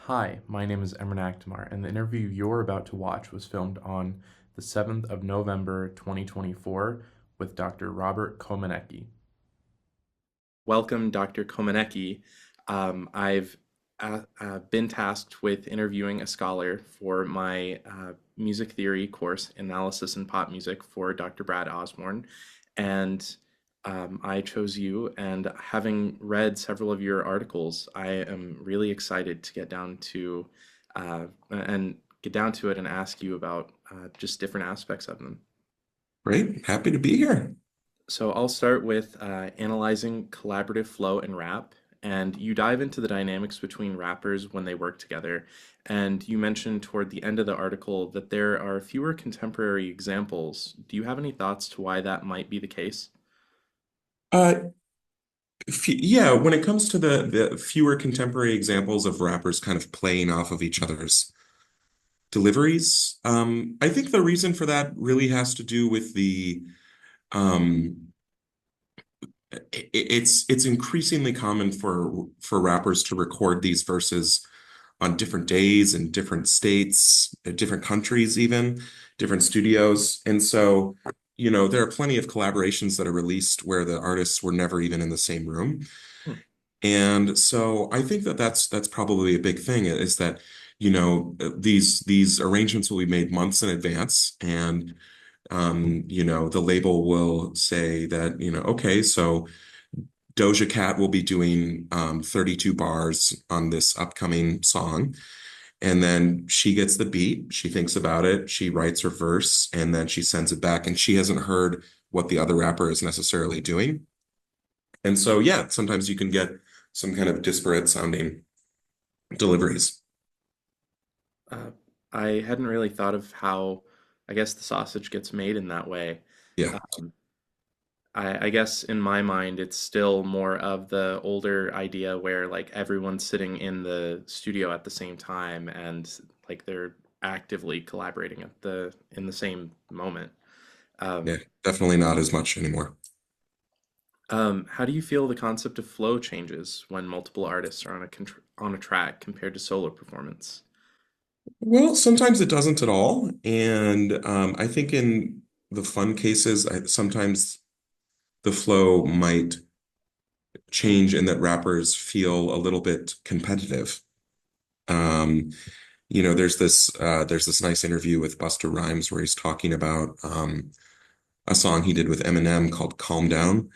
Hi, my name is Emren Akdamar, and the interview you're about to watch was filmed on the 7th of November 2024 with Dr. Robert Komaniecki. Welcome, Dr. Komaniecki. I've been tasked with interviewing a scholar for my music theory course, Analysis in Pop Music, for Dr. Brad Osborn, and I chose you. And having read several of your articles, I am really excited to get down to it and ask you about just different aspects of them. Great. Happy to be here. So I'll start with analyzing collaborative flow and rap, and you dive into the dynamics between rappers when they work together. And you mentioned toward the end of the article that there are fewer contemporary examples. Do you have any thoughts to why that might be the case? Uh, yeah, when it comes to the fewer contemporary examples of rappers kind of playing off of each other's deliveries, I think the reason for that really has to do with um, it's increasingly common for rappers to record these verses on different days in different states, different countries, even different studios. And so, there are plenty of collaborations that are released where the artists were never even in the same room. Hmm. And so I think that that's probably a big thing is that, these arrangements will be made months in advance. And the label will say that, okay, so Doja Cat will be doing 32 bars on this upcoming song. And then she gets the beat, she thinks about it, she writes her verse, and then she sends it back. And she hasn't heard what the other rapper is necessarily doing. And so, yeah, sometimes you can get some kind of disparate sounding deliveries. Uh, I hadn't really thought of how, I guess, the sausage gets made in that way. Yeah. Um, I guess in my mind, it's still more of the older idea where like everyone's sitting in the studio at the same time and like they're actively collaborating at the in the same moment. Yeah. Um, Definitely not as much anymore. how do you feel the concept of flow changes when multiple artists are on a track compared to solo performance? Well, sometimes it doesn't at all. And I think in the fun cases, sometimes the flow might change in that rappers feel a little bit competitive. Um, there's this nice interview with Busta Rhymes where he's talking about a song he did with Eminem called Calm Down,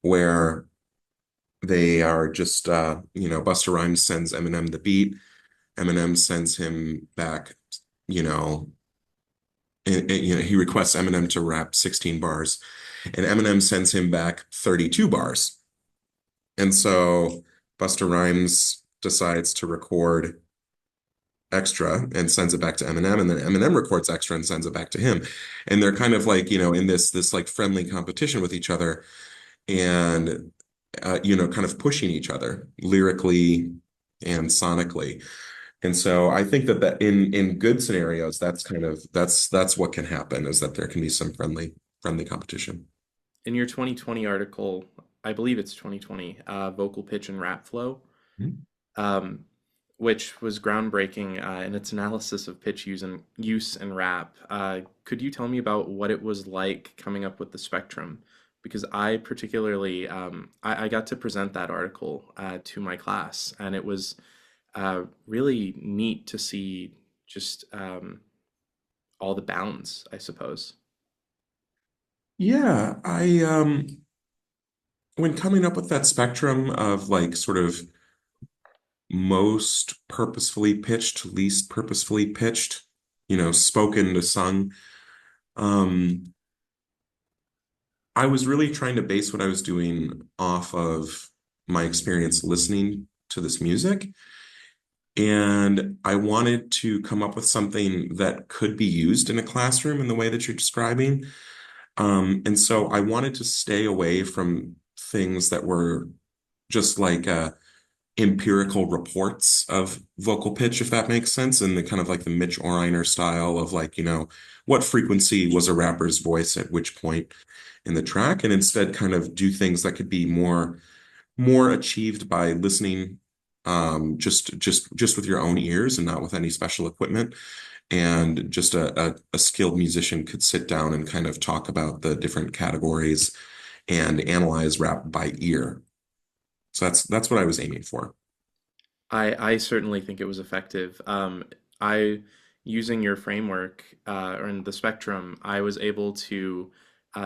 where they are just Busta Rhymes sends Eminem the beat, Eminem sends him back, you know, he requests Eminem to rap 16 bars, and Eminem sends him back 32 bars. And so Busta Rhymes decides to record extra and sends it back to Eminem, and then Eminem records extra and sends it back to him. And they're kind of like, in this like friendly competition with each other and kind of pushing each other lyrically and sonically. And so I think that in good scenarios, that's what can happen is that there can be some friendly competition. In your 2020 article, I believe it's 2020, Vocal Pitch and Rap Flow, Mhm. um, which was groundbreaking in its analysis of pitch use and rap. Could you tell me about what it was like coming up with the spectrum? Because I particularly, I got to present that article to my class, and it was really neat to see just all the bounds, I suppose. Yeah, I when coming up with that spectrum of like sort of most purposefully pitched, least purposefully pitched, spoken to sung, um, I was really trying to base what I was doing off of my experience listening to this music. And I wanted to come up with something that could be used in a classroom in the way that you're describing. And so I wanted to stay away from things that were just like empirical reports of vocal pitch, if that makes sense, and the kind of like the Mitch Oriner style of like, what frequency was a rapper's voice at which point in the track, and instead kind of do things that could be more achieved by listening just with your own ears and not with any special equipment. And just a skilled musician could sit down and kind of talk about the different categories and analyze rap by ear. So that's what I was aiming for. I certainly think it was effective. I using your framework or in the spectrum, I was able to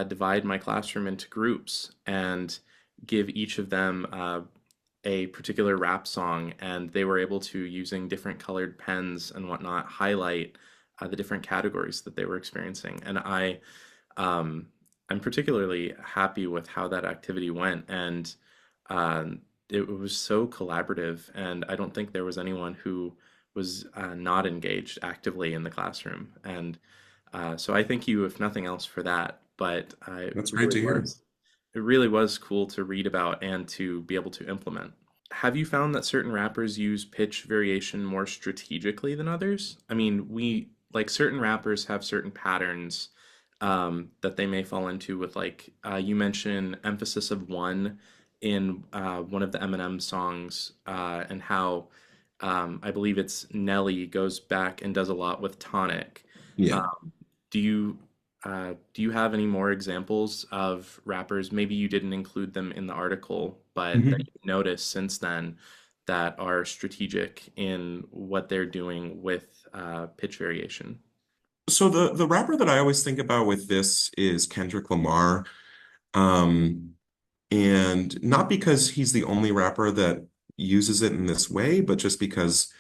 divide my classroom into groups and give each of them a particular rap song, and they were able to, using different colored pens and whatnot, highlight the different categories that they were experiencing. And um, I'm particularly happy with how that activity went, and it was so collaborative. And I don't think there was anyone who was not engaged actively in the classroom. And so I thank you, if nothing else, for that. But That's great to hear. it really was cool to read about and to be able to implement. Have you found that certain rappers use pitch variation more strategically than others? I mean, we like certain rappers have certain patterns that they may fall into with like you mentioned emphasis of one in one of the Eminem songs and how I believe it's Nelly goes back and does a lot with tonic. Yeah. Um, do you have any more examples of rappers? Maybe you didn't include them in the article, but that Mhm. you've noticed since then that are strategic in what they're doing with pitch variation. So the rapper that I always think about with this is Kendrick Lamar. Um, and not because he's the only rapper that uses it in this way, but just because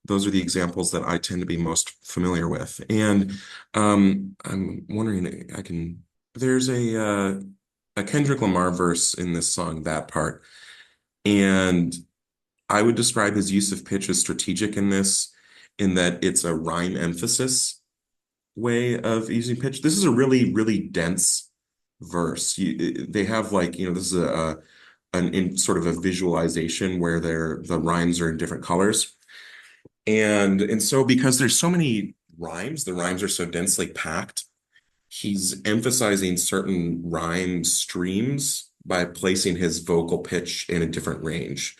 those are the examples that I tend to be most familiar with. And I'm wondering, there's a Kendrick Lamar verse in this song, that part. And I would describe his use of pitch as strategic in this, in that it's a rhyme emphasis way of using pitch. This is a really, really dense verse. They have like, this is an in sort of a visualization where the rhymes are in different colors. And so because there's so many rhymes, the rhymes are so densely packed, he's emphasizing certain rhyme streams by placing his vocal pitch in a different range.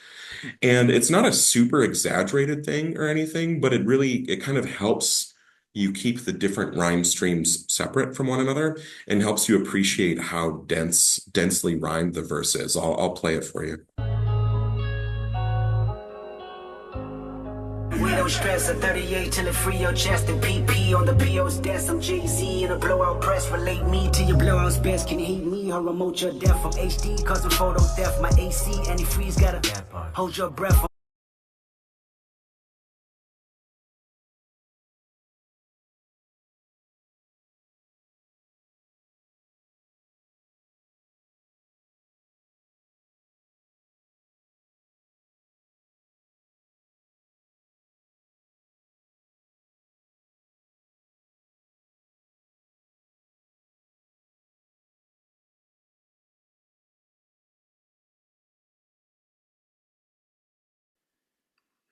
And it's not a super exaggerated thing or anything, but it kind of helps you keep the different rhyme streams separate from one another and helps you appreciate how densely rhymed the verse is. I'll play it for you. We don't stress a 38 till it free your chest and PP on the PO's desk. I'm Jay-Z in a blowout press. Relate me to your blowout's best. Can heat me or remote your death from HD causing photo theft. My AC antifreeze gotta hold your breath.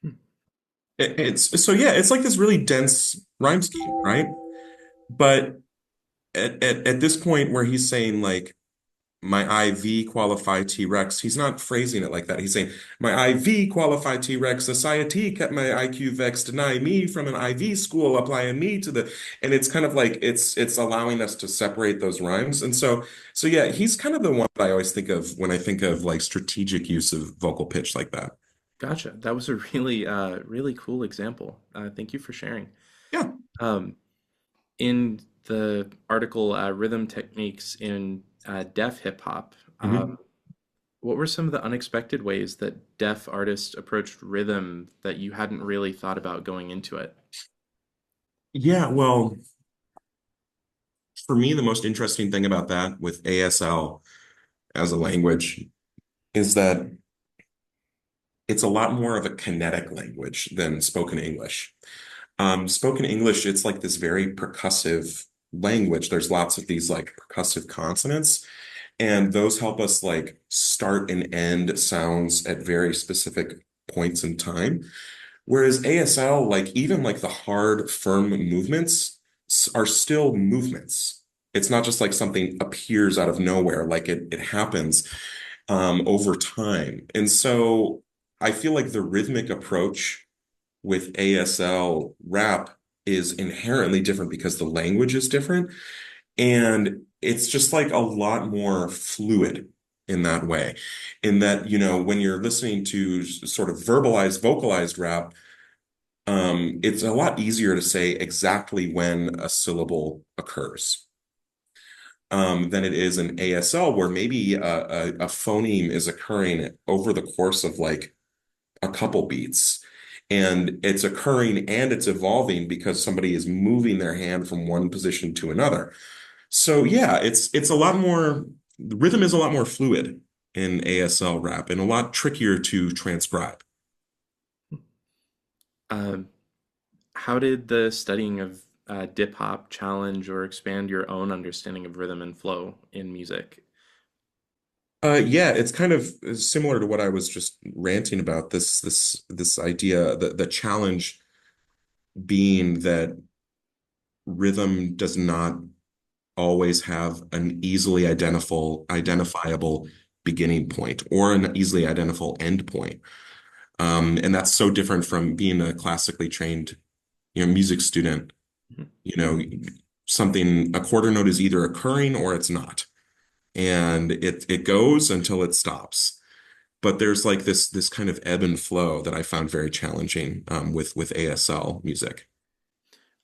Hmm. It's so yeah, it's like this really dense rhyme scheme, right? But at this point where he's saying like my IV qualify T-Rex, he's not phrasing it like that. He's saying my IV qualify T-Rex, society kept my IQ vexed, deny me from an IV school, applying me to the, and it's kind of like it's allowing us to separate those rhymes. And so yeah, he's kind of the one that I always think of when I think of like strategic use of vocal pitch like that. Gotcha. That was a really, really cool example. Thank you for sharing. Yeah. Um, in the article, Rhythm Techniques in Deaf Hip Hop, Mhm. what were some of the unexpected ways that deaf artists approached rhythm that you hadn't really thought about going into it? Yeah, well, for me, the most interesting thing about that with ASL as a language is that it's a lot more of a kinetic language than spoken English. Spoken English, it's like this very percussive language. There's lots of these like percussive consonants, and those help us like start and end sounds at very specific points in time. Whereas ASL, like even like the hard, firm movements are still movements. It's not just like something appears out of nowhere, like it happens over time. And so I feel like the rhythmic approach with ASL rap is inherently different because the language is different. And it's just like a lot more fluid in that way. In that, when you're listening to sort of vocalized rap, it's a lot easier to say exactly when a syllable occurs. Than it is in ASL, where maybe a phoneme is occurring over the course of like a couple beats. And it's occurring and it's evolving because somebody is moving their hand from one position to another. So yeah, it's a lot more, the rhythm is a lot more fluid in ASL rap and a lot trickier to transcribe. Um, how did the studying of dip hop challenge or expand your own understanding of rhythm and flow in music? Yeah, it's kind of similar to what I was just ranting about, this idea, the challenge being that rhythm does not always have an easily identifiable beginning point or an easily identifiable end point. And that's so different from being a classically trained, music student. Mhm. You know, a quarter note is either occurring or it's not. And it goes until it stops. But there's like this kind of ebb and flow that I found very challenging with ASL music.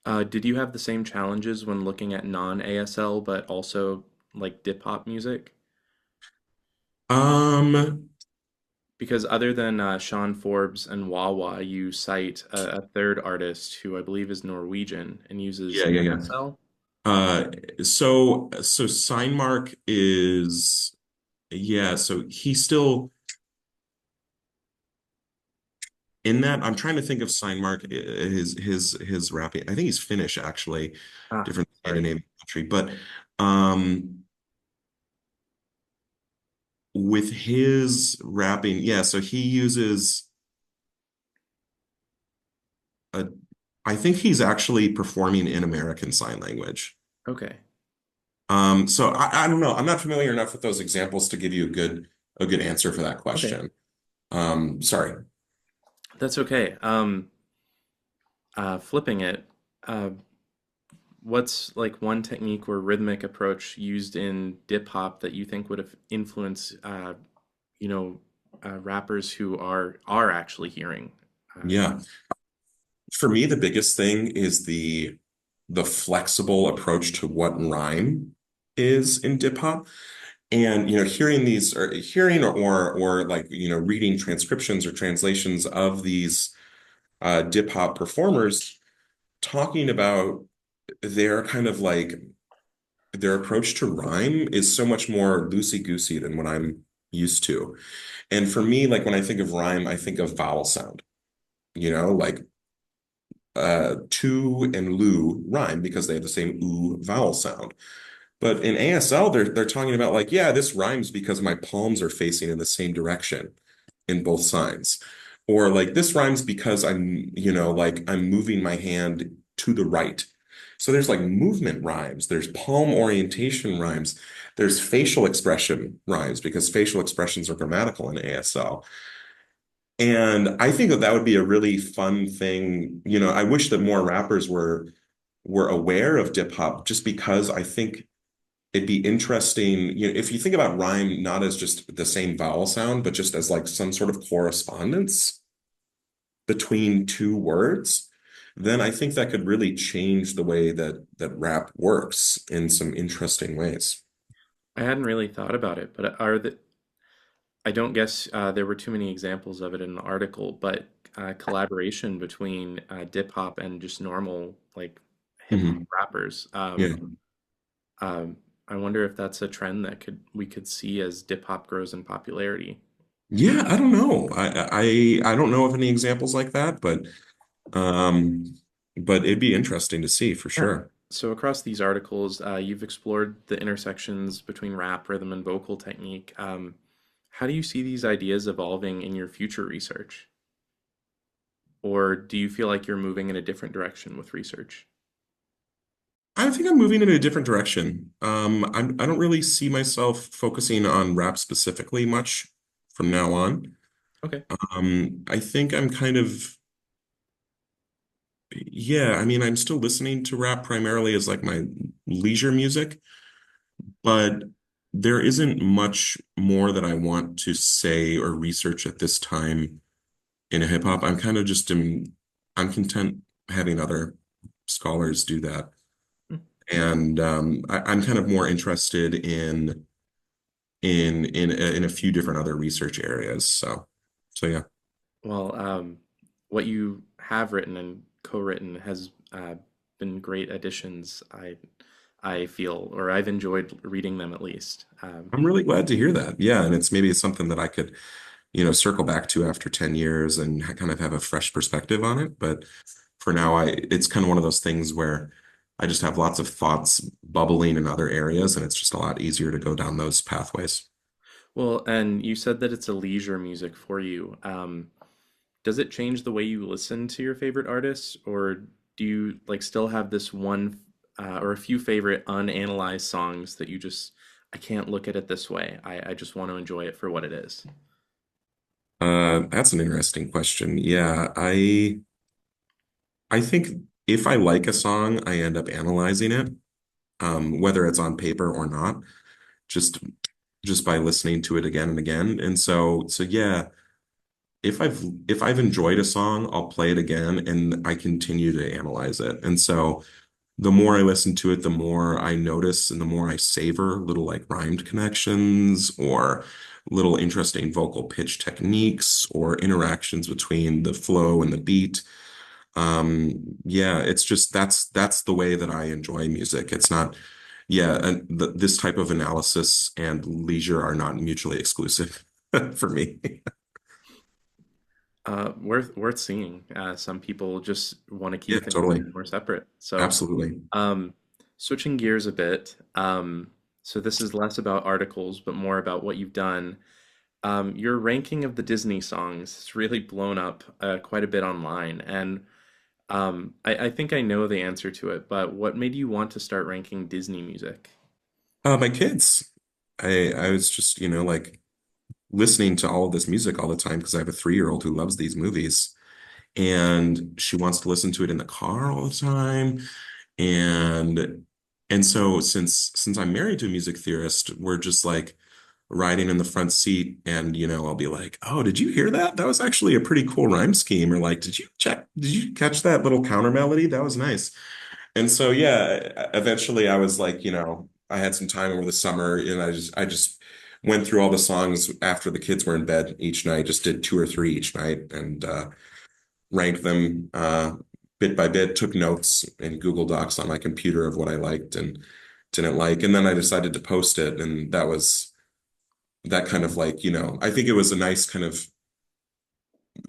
Did you have the same challenges when looking at non-ASL, but also like dip hop music? Um, Because other than Sean Forbes and Wawa, you cite a third artist who I believe is Norwegian and uses yeah, yeah, yeah. ASL. Uh, so Signmark is, yeah, so he's still in that. I'm trying to think of Signmark, his rapping. I think he's Finnish actually, Ah, different sorry. Scandinavian country. But um with his rapping, yeah, so he uses a I think he's actually performing in American Sign Language. Okay. So I don't know. I'm not familiar enough with those examples to give you a good answer for that Okay. question. Sorry. That's okay. Flipping it, uh, what's like one technique or rhythmic approach used in dip hop that you think would have influenced, you know, rappers who are actually hearing? Yeah. For me, the biggest thing is the flexible approach to what rhyme is in hip hop. And hearing these or hearing or like reading transcriptions or translations of these dip hop performers talking about their kind of like their approach to rhyme is so much more loosey-goosey than what I'm used to. And for me, like when I think of rhyme, I think of vowel sound, like to and lu rhyme because they have the same oo vowel sound. But in ASL, they're talking about like, yeah, this rhymes because my palms are facing in the same direction in both signs. Or like this rhymes because like I'm moving my hand to the right. So there's like movement rhymes, there's palm orientation rhymes, there's facial expression rhymes because facial expressions are grammatical in ASL. And I think that would be a really fun thing. I wish that more rappers were aware of dip hop just because I think it'd be interesting, if you think about rhyme not as just the same vowel sound, but just as like some sort of correspondence between two words, then I think that could really change the way that rap works in some interesting ways. I hadn't really thought about it, but I don't guess there were too many examples of it in the article, but collaboration between dip hop and just normal like hip hop Mhm. rappers. Yeah. Um, I wonder if that's a trend that we could see as dip hop grows in popularity. Yeah, I don't know. I don't know of any examples like that, um but it'd be interesting to see for Yeah. sure. So across these articles, you've explored the intersections between rap, rhythm, and vocal technique. How do you see these ideas evolving in your future research? Or do you feel like you're moving in a different direction with research? I think I'm moving in a different direction. I don't really see myself focusing on rap specifically much from now on. Okay. I think I'm kind of, yeah, I mean, I'm still listening to rap primarily as like my leisure music, but there isn't much more that I want to say or research at this time in a hip hop. I'm kind of just I'm content having other scholars do that. And I'm kind of more interested in a few different other research areas. So yeah. Well, what you have written and co-written has been great additions. I feel, or I've enjoyed reading them at least. I'm really glad to hear that. Yeah, and it's maybe something that I could, circle back to after 10 years and kind of have a fresh perspective on it. But for now, it's kind of one of those things where I just have lots of thoughts bubbling in other areas, and it's just a lot easier to go down those pathways. Well, and you said that it's a leisure music for you. Does it change the way you listen to your favorite artists, or do you like still have this one or a few favorite unanalyzed songs that you just I can't look at it this way. I just want to enjoy it for what it is. That's an interesting question. Yeah, I think if I like a song, I end up analyzing it, whether it's on paper or not, just just by listening to it again and again. And so yeah, if I've enjoyed a song, I'll play it again and I continue to analyze it. And so the more I listen to it, the more I notice and the more I savor little like rhymed connections or little interesting vocal pitch techniques or interactions between the flow and the beat. Yeah, it's just that's the way that I enjoy music. It's not, yeah, and this type of analysis and leisure are not mutually exclusive for me. Worth seeing. Some people just want to Yeah, keep things a totally. bit more separate. So, Absolutely. um, switching gears a bit. So this is less about articles, but more about what you've done. Your ranking of the Disney songs has really blown up quite a bit online, and I think I know the answer to it. But what made you want to start ranking Disney music? My kids. I was just, like listening to all of this music all the time because I have a 3-year-old who loves these movies and she wants to listen to it in the car all the time. And so since I'm married to a music theorist, we're just like riding in the front seat and I'll be like, "Oh, did you hear that? That was actually a pretty cool rhyme scheme." Or like, did you catch that little counter melody? That was nice." And so yeah, eventually I was like, I had some time over the summer and I just went through all the songs after the kids were in bed each night, just did 2 or 3 each night and ranked them bit by bit, took notes in Google Docs on my computer of what I liked and didn't like. And then I decided to post it. And that was that kind of like, I think it was a nice kind of,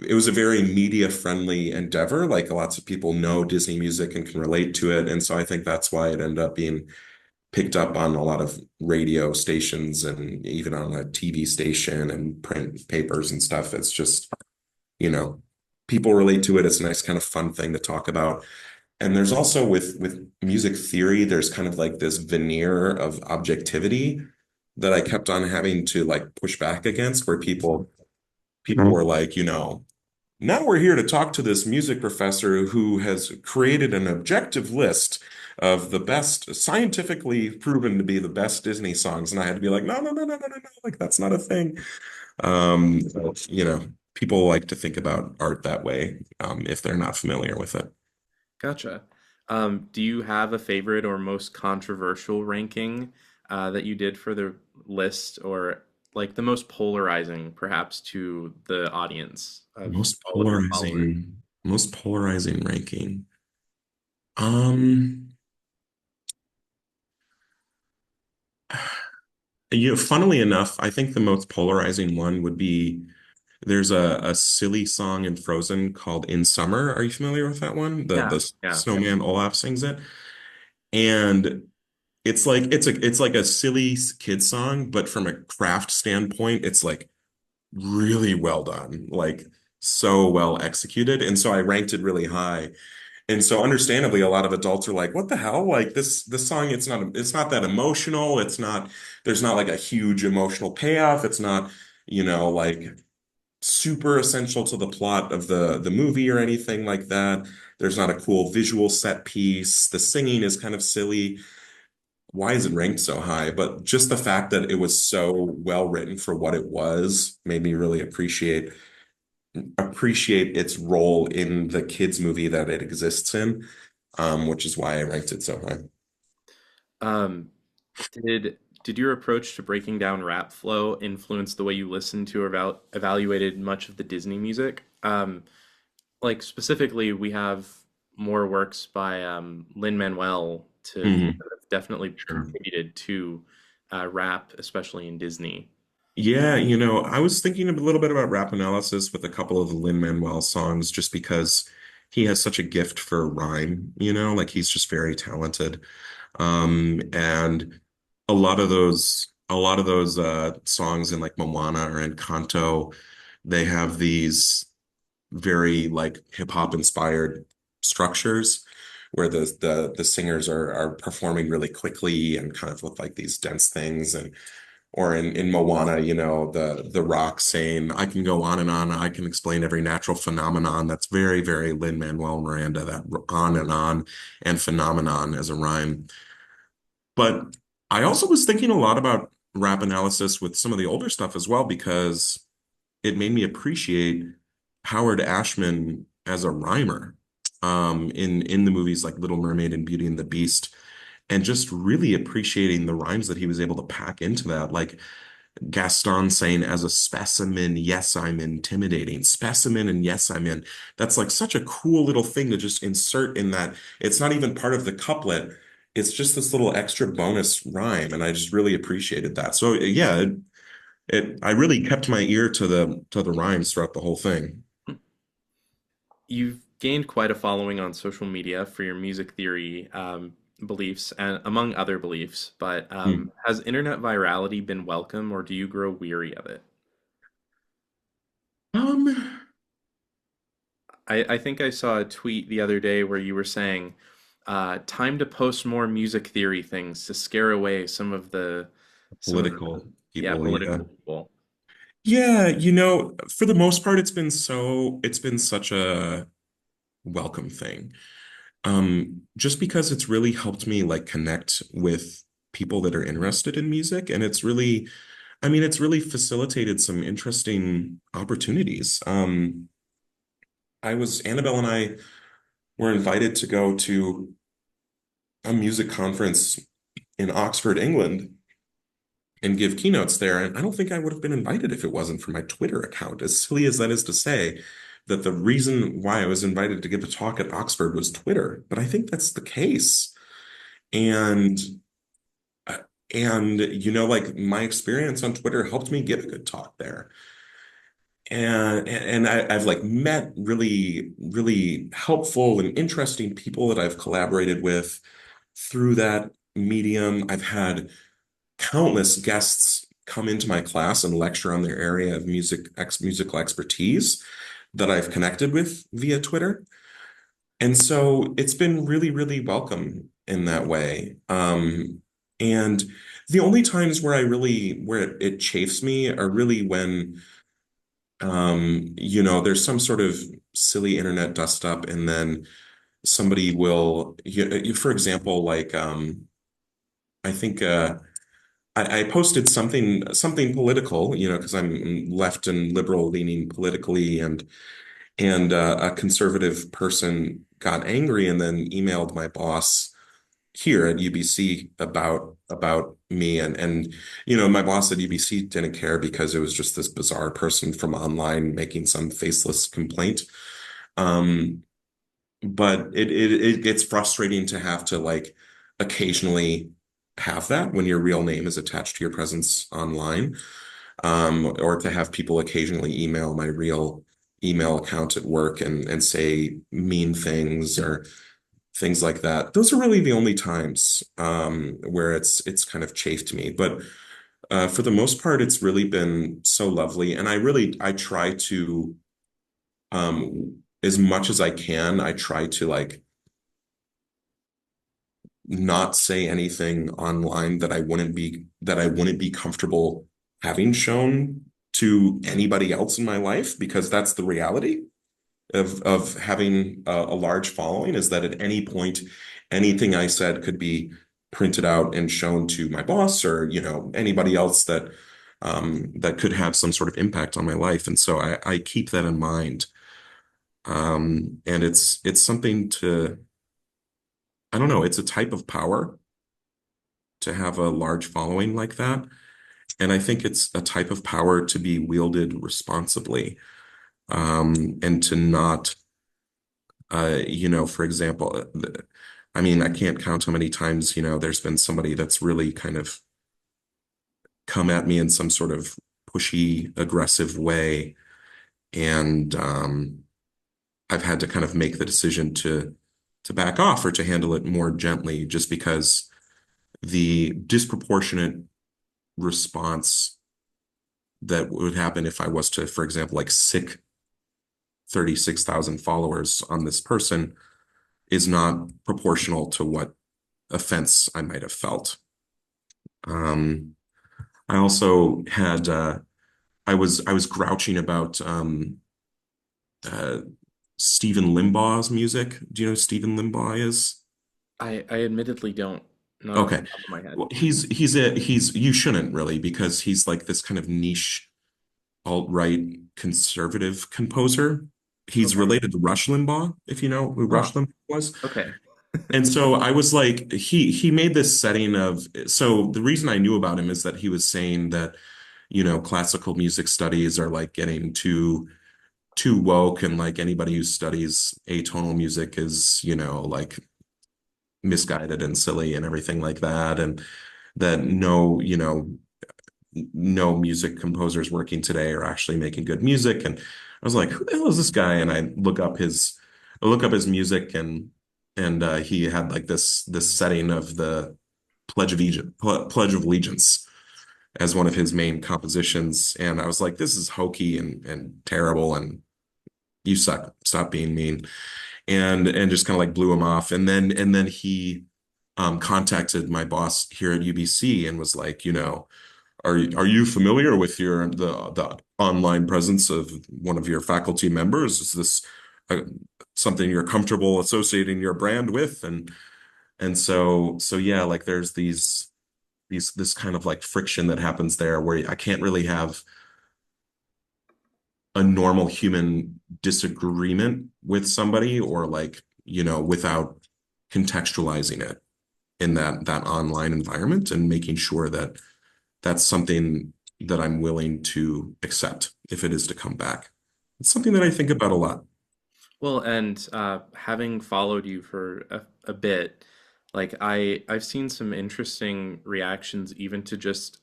it was a very media friendly endeavor. Like lots of people know Disney music and can relate to it. And so I think that's why it ended up being picked up on a lot of radio stations and even on a TV station and print papers and stuff. It's just, you know, people relate to it. It's a nice kind of fun thing to talk about. And there's also with music theory, there's kind of like this veneer of objectivity that I kept on having to like push back against, where people were like, now we're here to talk to this music professor who has created an objective list of the best, scientifically proven to be the best Disney songs. And I had to be like, no, no, no, no, no, no, no, like that's not a thing. So, people like to think about art that way, if they're not familiar with it. Gotcha. Do you have a favorite or most controversial ranking that you did for the list, or like the most polarizing, perhaps, to the audience of Most all of your followers? polarizing ranking. Um, Funnily enough, I think the most polarizing one would be there's a silly song in Frozen called In Summer. Are you familiar with that one? The Yeah, the yeah. snowman Olaf sings it. And it's like a silly kid song, but from a craft standpoint, it's like really well done, like so well executed. And so I ranked it really high. And so understandably, a lot of adults are like, what the hell? Like this song, it's not that emotional. There's not like a huge emotional payoff. It's not, like super essential to the plot of the movie or anything like that. There's not a cool visual set piece. The singing is kind of silly. Why is it ranked so high? But just the fact that it was so well written for what it was made me really appreciate its role in the kids movie that it exists in, which is why I ranked it so high. Um, did your approach to breaking down rap flow influence the way you listened to or evaluated much of the Disney music? Like specifically, we have more works by Lin-Manuel to Mhm. that have definitely Sure. contributed to rap, especially in Disney. Yeah, I was thinking a little bit about rap analysis with a couple of the Lin-Manuel songs just because he has such a gift for rhyme, like he's just very talented. And a lot of those songs in like Moana or Encanto, they have these very like hip hop inspired structures where the singers are performing really quickly and kind of with like these dense things. And or in Moana, the rock saying, I can go on and on, I can explain every natural phenomenon. That's very, very Lin-Manuel Miranda, that on and phenomenon as a rhyme. But I also was thinking a lot about rap analysis with some of the older stuff as well, because it made me appreciate Howard Ashman as a rhymer, in the movies like Little Mermaid and Beauty and the Beast, and just really appreciating the rhymes that he was able to pack into that. Like Gaston saying, as a specimen, yes, I'm intimidating. Specimen and yes, I'm in. That's like such a cool little thing to just insert in that. It's not even part of the couplet. It's just this little extra bonus rhyme. And I just really appreciated that. So yeah, I really kept my ear to the rhymes throughout the whole thing. You've gained quite a following on social media for your music theory beliefs and among other beliefs, but Hmm. has internet virality been welcome or do you grow weary of it? Um, I think I saw a tweet the other day where you were saying, time to post more music theory things to scare away some of the, Political yeah, people, yeah. political people. Yeah, for the most part, it's been such a welcome thing. Just because it's really helped me like connect with people that are interested in music, and it's really facilitated some interesting opportunities. Annabelle and I were invited to go to a music conference in Oxford, England, and give keynotes there. And I don't think I would have been invited if it wasn't for my Twitter account. As silly as that is to say, that the reason why I was invited to give a talk at Oxford was Twitter, but I think that's the case. And uh, and like my experience on Twitter helped me give a good talk there. And I've like met really, really helpful and interesting people that I've collaborated with through that medium. I've had countless guests come into my class and lecture on their area of musical expertise that I've connected with via Twitter. And so it's been really, really welcome in that way. And the only times where it chafes me are really when, there's some sort of silly internet dust up, and then somebody will, for example, like, I think, I posted something political, because I'm left and liberal leaning politically, and a conservative person got angry and then emailed my boss here at UBC about me, and my boss at UBC didn't care because it was just this bizarre person from online making some faceless complaint. Um, but it gets frustrating to have to like occasionally have that when your real name is attached to your presence online, or to have people occasionally email my real email account at work and say mean things or things like that. Those are really the only times where it's kind of chafed me. But for the most part, it's really been so lovely, and I try to, as much as I can, I try to like not say anything online that I wouldn't be comfortable having shown to anybody else in my life, because that's the reality of having a large following, is that at any point, anything I said could be printed out and shown to my boss or, anybody else that could have some sort of impact on my life. And so I keep that in mind. And it's something to, I don't know, it's a type of power to have a large following like that. And I think it's a type of power to be wielded responsibly, and to not, for example, I mean, I can't count how many times, there's been somebody that's really kind of come at me in some sort of pushy, aggressive way. And I've had to kind of make the decision to back off or to handle it more gently, just because the disproportionate response that would happen if I was to, for example, like sick 36,000 followers on this person is not proportional to what offense I might have felt. I also had I was grouching about uh, Stephen Limbaugh's music. Do you know who Stephen Limbaugh is? I admittedly don't, not off the Okay. top of my head. Well, he's you shouldn't really, because he's like this kind of niche alt-right conservative composer. He's Okay. related to Rush Limbaugh, if you know who Huh. Rush Limbaugh was. Okay. And so I was like, he made this setting of, so the reason I knew about him is that he was saying that, classical music studies are like getting too woke, and like anybody who studies atonal music is, like misguided and silly and everything like that. And that no music composers working today are actually making good music. And I was like, who the hell is this guy? And I look up his music, and he had like this setting of the Pledge of Allegiance as one of his main compositions. And I was like, this is hokey and terrible, and you suck. Stop being mean. And just kind of like blew him off. And then he contacted my boss here at UBC and was like, are you familiar with the online presence of one of your faculty members? Is this uh, something you're comfortable associating your brand with? And so yeah, like there's this kind of like friction that happens there, where I can't really have a normal human disagreement with somebody, or like, without contextualizing it in that online environment, and making sure that that's something that I'm willing to accept if it is to come back. It's something that I think about a lot. Well, and having followed you for a bit, like I've seen some interesting reactions even to just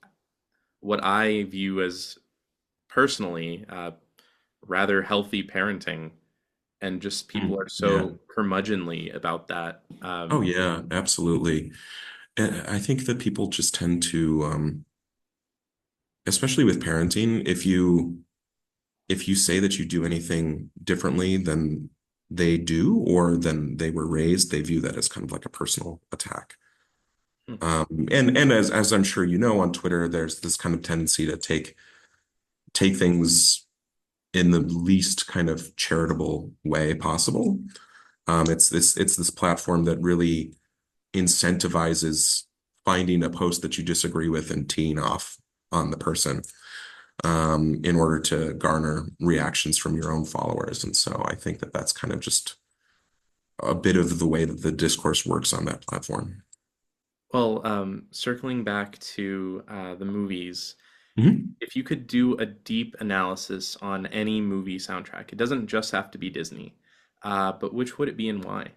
what I view as personally rather healthy parenting, and just people are Yeah. so curmudgeonly about that. Oh, yeah, absolutely. And I think that people just tend to, especially with parenting, if you say that you do anything differently than they do or than they were raised, they view that as kind of like a personal attack. Hmm. And as I'm sure you know, on Twitter, there's this kind of tendency to take things in the least kind of charitable way possible. It's this platform that really incentivizes finding a post that you disagree with and teeing off on the person, in order to garner reactions from your own followers. And so I think that that's kind of just a bit of the way that the discourse works on that platform. Well, circling back to the movies, Mhm. if you could do a deep analysis on any movie soundtrack, it doesn't just have to be Disney, but which would it be and why?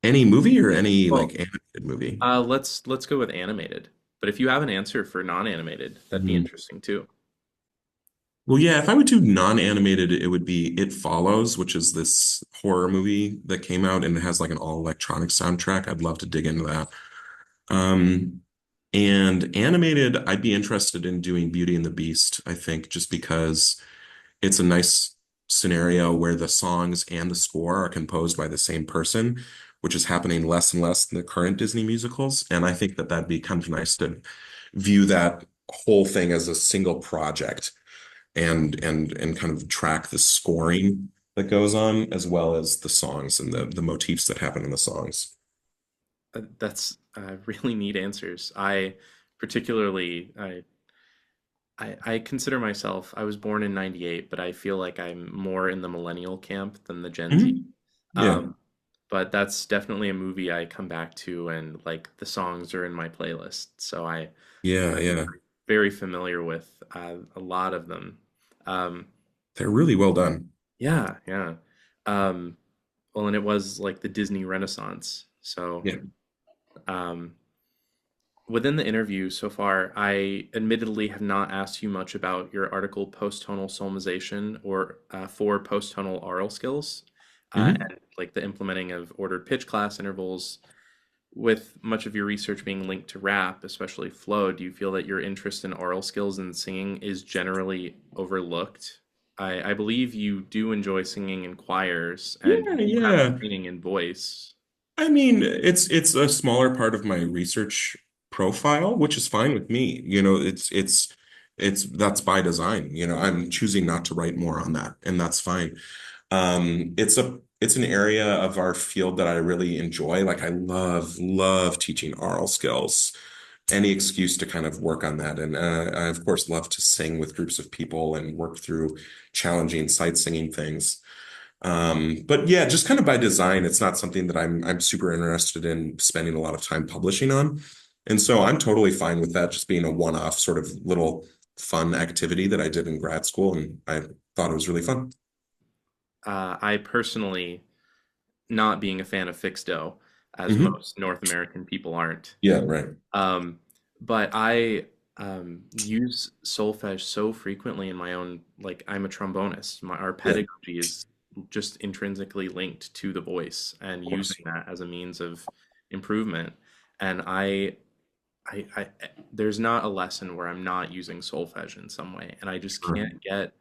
Any movie or any like Well, animated movie? let's go with animated. But if you have an answer for non-animated, that'd be Mhm. interesting too. Well, yeah, if I would do non-animated, it would be It Follows, which is this horror movie that came out and it has like an all electronic soundtrack. I'd love to dig into that. Um, and animated, I'd be interested in doing Beauty and the Beast, I think, just because it's a nice scenario where the songs and the score are composed by the same person, which is happening less and less in the current Disney musicals. And I think that that'd be kind of nice to view that whole thing as a single project, and kind of track the scoring that goes on, as well as the songs and the motifs that happen in the songs. That's really neat answers. I particularly, I consider myself, I was born in 98, but I feel like I'm more in the millennial camp than the Gen Z. Mhm. Yeah, Um, but that's definitely a movie I come back to, and like the songs are in my playlist. So yeah, I'm yeah. very familiar with a lot of them. Um, They're really well done. yeah, yeah. Um, well, and it was like the Disney Renaissance. So Yeah. um, within the interview so far, I admittedly have not asked you much about your article post-tonal solmization or for post-tonal aural skills, Mhm. and like the implementing of ordered pitch class intervals. With much of your research being linked to rap, especially flow, do you feel that your interest in aural skills and singing is generally overlooked? I believe you do enjoy singing in choirs, and Yeah, you do have yeah. training in voice. I mean, it's a smaller part of my research profile, which is fine with me. It's that's by design. I'm choosing not to write more on that, and that's fine. It's an area of our field that I really enjoy. Like I love teaching oral skills. Any excuse to kind of work on that, and I of course love to sing with groups of people and work through challenging sight singing things. But yeah, just kind of by design, it's not something that I'm super interested in spending a lot of time publishing on. And so I'm totally fine with that just being a one-off sort of little fun activity that I did in grad school, and I thought it was really fun. I personally, not being a fan of fixed dough, as Hmm. most North American people aren't, Yeah, right. um, but I use solfege so frequently in my own, like I'm a trombonist. Our Yeah, of pedagogy is just intrinsically linked to the voice and course. using that as a means of improvement. And I there's not a lesson where I'm not using solfege in some way, and I just Sure. can't get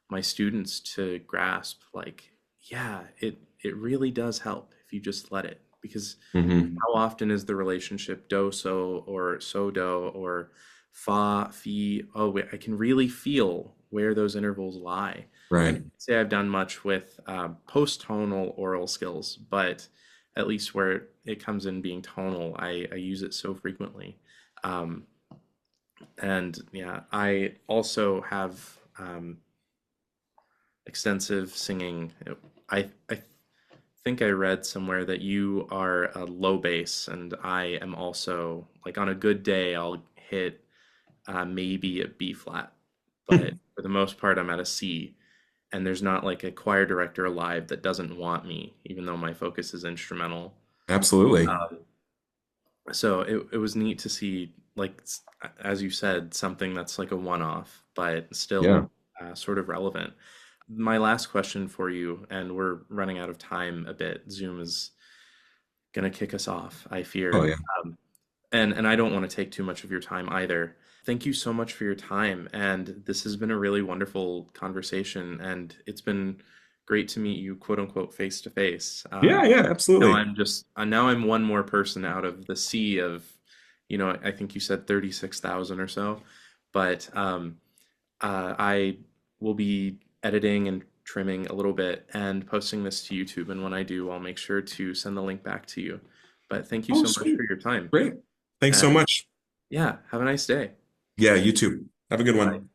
my students to grasp like, yeah, it really does help if you just let it. Because Hmm. how often is the relationship do so or so do or fa fi? Oh, wait, I can really feel where those intervals lie. I Right. can't say I've done much with post-tonal oral skills, but at least where it comes in being tonal, I use it so frequently. Um, and yeah, I also have extensive singing. I think I read somewhere that you are a low bass, and I am also like on a good day, I'll hit maybe a B flat, but for the most part, I'm at a C. And there's not like a choir director alive that doesn't want me, even though my focus is instrumental. Absolutely. Um, so it was neat to see, like as you said, something that's like a one-off, but Yeah. still sort of relevant. My last question for you, and we're running out of time a bit. Zoom is gonna kick us off, I Oh fear. yeah. Um, and I don't want to take too much of your time either. Thank you so much for your time, and this has been a really wonderful conversation, and it's been great to meet you, quote unquote, face to face. Yeah, yeah, Now absolutely. I'm just now I'm one more person out of the sea of, I think you said 36,000 or so, but I will be editing and trimming a little bit and posting this to YouTube, and when I do, I'll make sure to send the link back to you. But thank you Oh, so much sweet. for your time. Great. Thanks so And much. yeah, have a nice day. Yeah, you too. Have a good Bye. one.